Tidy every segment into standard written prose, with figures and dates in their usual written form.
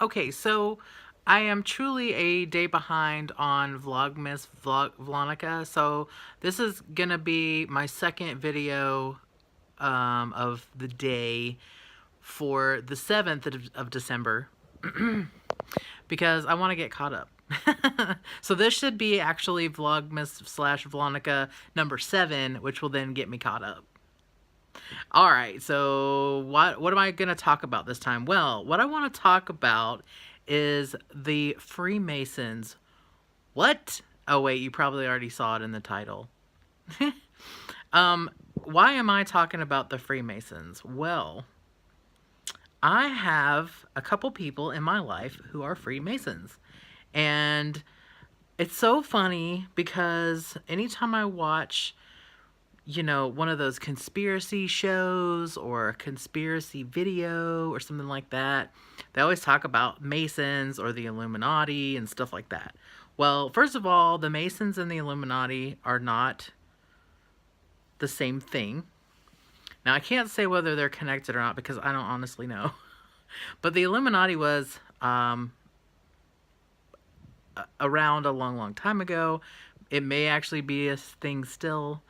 Okay, so I am truly a day behind on Vlogmas Vlanukkah, so this is gonna be my second video of the day for the 7th of December because I want to get caught up. So this should be actually Vlogmas slash Vlanukkah number 7, which will then get me caught up. All right, so what am I going to talk about this time? Well, what I want to talk about is the Freemasons. What? Oh wait, you probably already saw it in the title. Why am I talking about the Freemasons? Well, I have a couple people in my life who are Freemasons. And it's so funny because anytime I watch one of those conspiracy shows or a conspiracy video or something like that, they always talk about Masons or the Illuminati and stuff like that. Well, first of all, the Masons and the Illuminati are not the same thing. Now, I can't say whether they're connected or not because I don't honestly know. But the Illuminati was around a long, long time ago. It may actually be a thing still.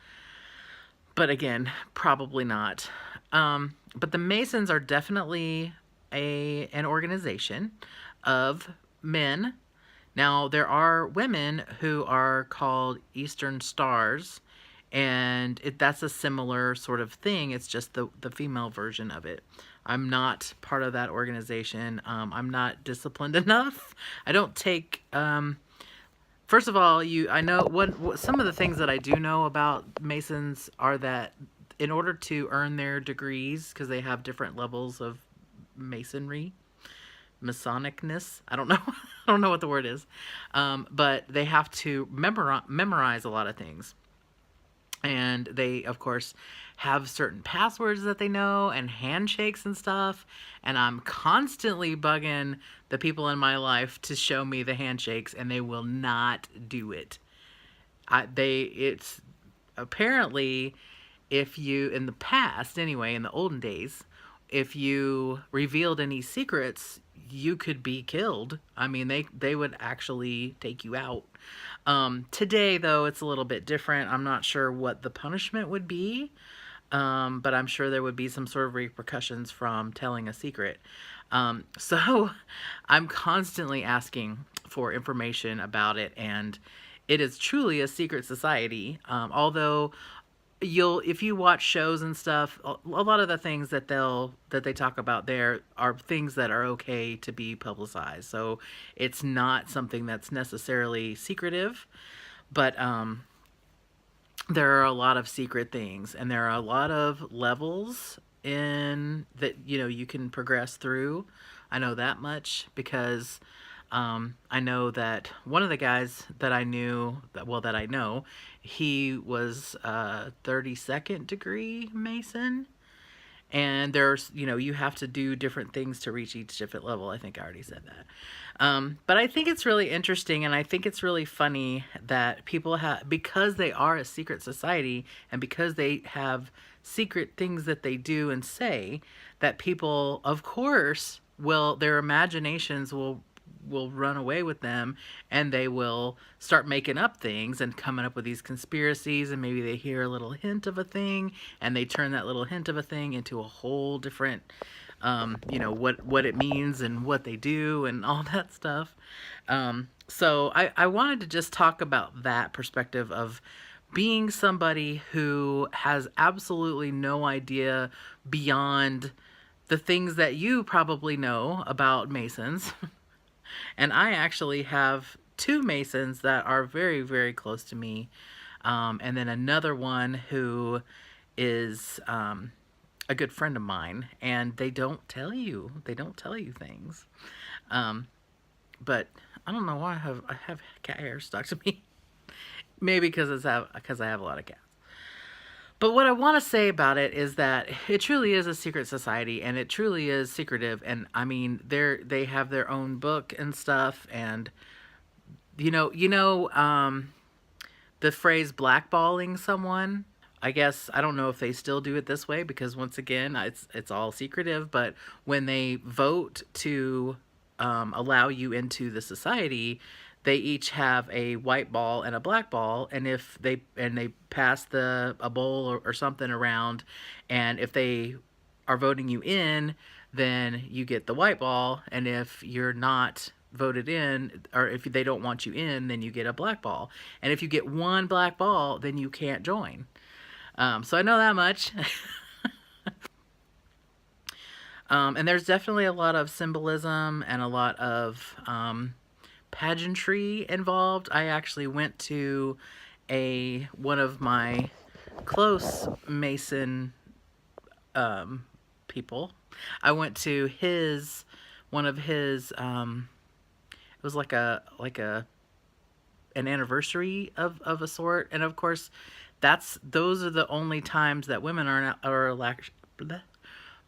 But again, probably not. But the Masons are definitely an organization of men. Now, there are women who are called Eastern Stars, and that's a similar sort of thing. It's just the female version of it. I'm not part of that organization. I'm not disciplined enough. I don't take... First of all, I know what some of the things that I do know about Masons are that in order to earn their degrees, because they have different levels of masonry, Masonicness, I don't know, I don't know what the word is, but they have to memorize a lot of things. And they, of course, have certain passwords that they know and handshakes and stuff. And I'm constantly bugging the people in my life to show me the handshakes, and they will not do it. It's apparently, if you, in the past anyway, in the olden days, if you revealed any secrets, you could be killed. I mean, they would actually take you out. Today, though, it's a little bit different. I'm not sure what the punishment would be, but I'm sure there would be some sort of repercussions from telling a secret. So I'm constantly asking for information about it, and it is truly a secret society. Although if you watch shows and stuff, a lot of the things that they talk about there are things that are okay to be publicized. So it's not something that's necessarily secretive, but there are a lot of secret things, and there are a lot of levels in that you can progress through. I know that much because I know that one of the guys that I knew, that I know, he was a 32nd degree Mason. And there's, you have to do different things to reach each different level. I think I already said that. But I think it's really interesting, and I think it's really funny that people have, because they are a secret society, and because they have secret things that they do and say, that people, of course, their imaginations will run away with them, and they will start making up things and coming up with these conspiracies, and maybe they hear a little hint of a thing and they turn that little hint of a thing into a whole different what it means and what they do and all that stuff. So I wanted to just talk about that perspective of being somebody who has absolutely no idea beyond the things that you probably know about Masons. And I actually have 2 Masons that are very, very close to me. And then another one who is a good friend of mine. And they don't tell you. They don't tell you things. But I don't know why I have cat hair stuck to me. Maybe because I have a lot of cats. But what I want to say about it is that it truly is a secret society, and it truly is secretive. And I mean, they have their own book and stuff, and the phrase blackballing someone. I guess I don't know if they still do it this way because once again, it's all secretive. But when they vote to allow you into the society, they each have a white ball and a black ball, and if they pass a bowl or something around, and if they are voting you in, then you get the white ball, and if you're not voted in, or if they don't want you in, then you get a black ball, and if you get one black ball, then you can't join. So I know that much. And there's definitely a lot of symbolism and a lot of pageantry involved. I actually went to one of my close Mason people. I went to one of his. It was like an anniversary of a sort, and of course, those are the only times that women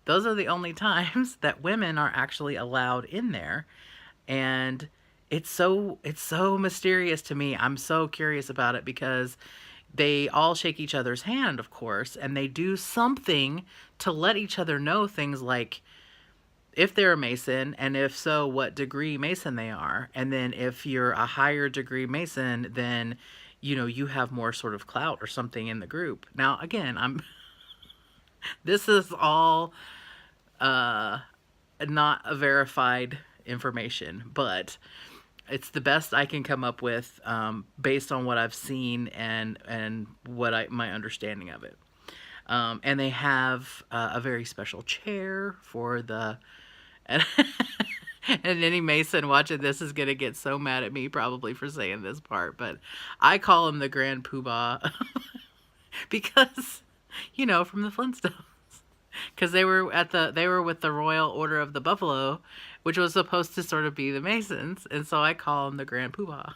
those are the only times that women are actually allowed in there. And it's so mysterious to me. I'm so curious about it because they all shake each other's hand, of course, and they do something to let each other know things like if they're a Mason, and if so, what degree Mason they are. And then if you're a higher degree Mason, then you have more sort of clout or something in the group. Now, again, this is all not a verified information, but it's the best I can come up with based on what I've seen and what my understanding of it. And they have a very special chair for the and, and any Mason watching this is gonna get so mad at me probably for saying this part, but I call him the Grand Poobah because from the Flintstones. Because they were with the Royal Order of the Buffalo, which was supposed to sort of be the Masons, and so I call them the Grand Poobah.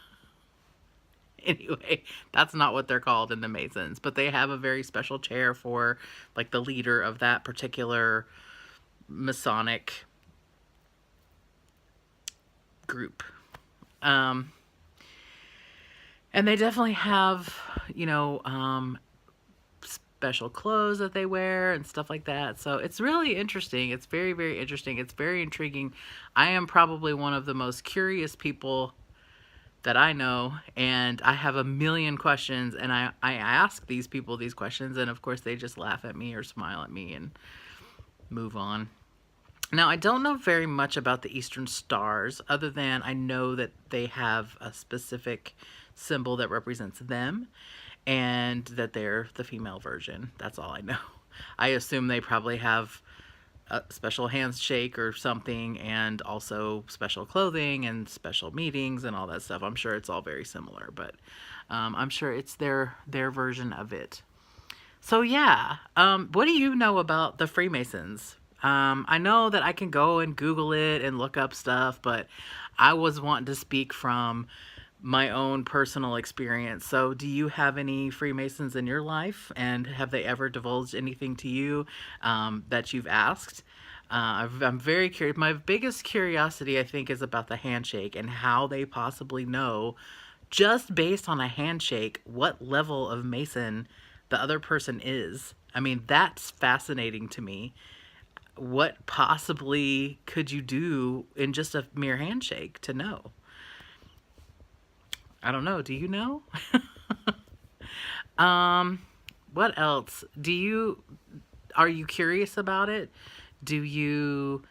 Anyway, that's not what they're called in the Masons, but they have a very special chair for like the leader of that particular Masonic group. And they definitely have, special clothes that they wear and stuff like that. So it's really interesting. It's very, very interesting. It's very intriguing. I am probably one of the most curious people that I know, and I have a million questions, and I ask these people these questions, and of course they just laugh at me or smile at me and move on. Now, I don't know very much about the Eastern Stars, other than I know that they have a specific symbol that represents them, and that they're the female version. That's all I know. I assume they probably have a special handshake or something, and also special clothing and special meetings and all that stuff. I'm sure it's all very similar, but I'm sure it's their version of it. So yeah, what do you know about the Freemasons? I know that I can go and Google it and look up stuff, but I was wanting to speak from my own personal experience. So do you have any Freemasons in your life, and have they ever divulged anything to you that you've asked? I'm very curious. My biggest curiosity, I think, is about the handshake and how they possibly know, just based on a handshake, what level of Mason the other person is. I mean, that's fascinating to me. What possibly could you do in just a mere handshake to know? I don't know. Do you know? What else? Are you curious about it? Do you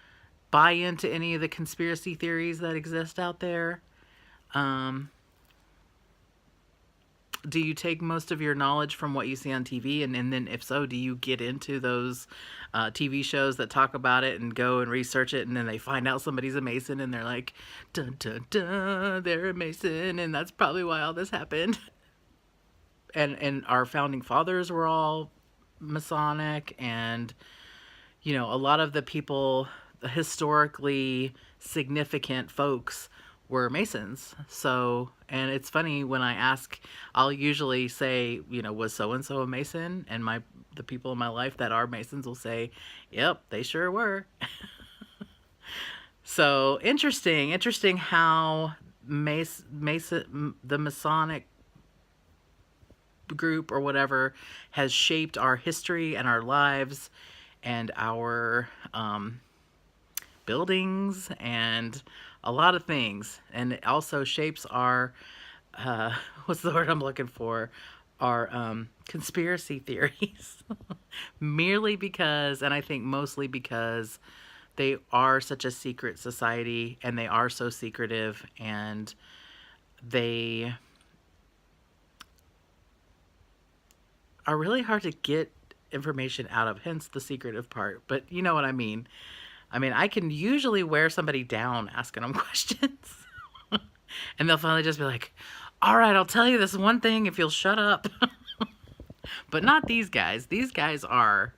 buy into any of the conspiracy theories that exist out there? Do you take most of your knowledge from what you see on TV? And then if so, do you get into those TV shows that talk about it and go and research it, and then they find out somebody's a Mason and they're like, dun dun dun, they're a Mason, and that's probably why all this happened. And our founding fathers were all Masonic, and a lot of the people, historically significant folks, were Masons. So, and it's funny when I ask, I'll usually say, was so-and-so a Mason? And the people in my life that are Masons will say, yep, they sure were. So interesting how the Masonic group or whatever has shaped our history and our lives and our buildings and a lot of things. And it also shapes our, what's the word I'm looking for? Our conspiracy theories. Merely because, and I think mostly because, they are such a secret society and they are so secretive, and they are really hard to get information out of, hence the secretive part. But you know what I mean. I mean, I can usually wear somebody down asking them questions. And they'll finally just be like, all right, I'll tell you this one thing if you'll shut up. But not these guys. These guys are,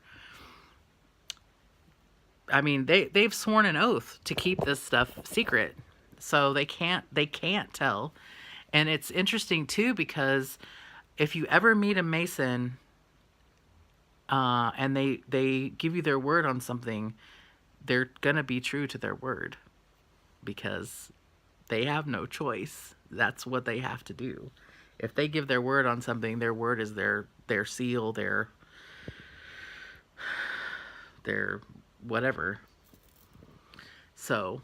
I mean, they've sworn an oath to keep this stuff secret. So they can't tell. And it's interesting too, because if you ever meet a Mason, and they give you their word on something, they're gonna be true to their word, because they have no choice. That's what they have to do. If they give their word on something, their word is their seal, their whatever. So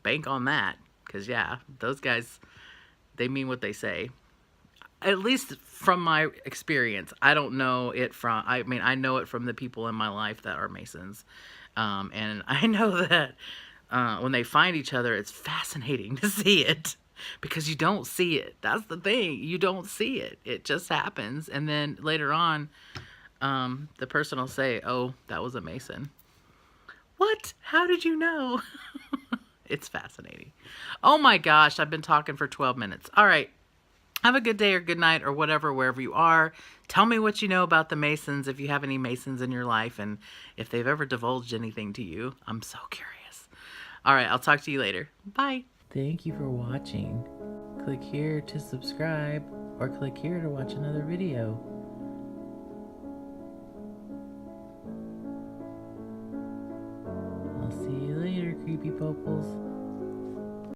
bank on that, because yeah, those guys, they mean what they say. At least from my experience. I don't know it from, I mean, I know it from the people in my life that are Masons. And I know that when they find each other, it's fascinating to see it, because you don't see it. That's the thing. You don't see it. It just happens. And then later on, the person will say, oh, that was a Mason. What? How did you know? It's fascinating. Oh my gosh, I've been talking for 12 minutes. All right. Have a good day or good night or whatever, wherever you are. Tell me what you know about the Masons, if you have any Masons in your life, and if they've ever divulged anything to you. I'm so curious. All right, I'll talk to you later. Bye. Thank you for watching. Click here to subscribe, or click here to watch another video. I'll see you later, creepy poples.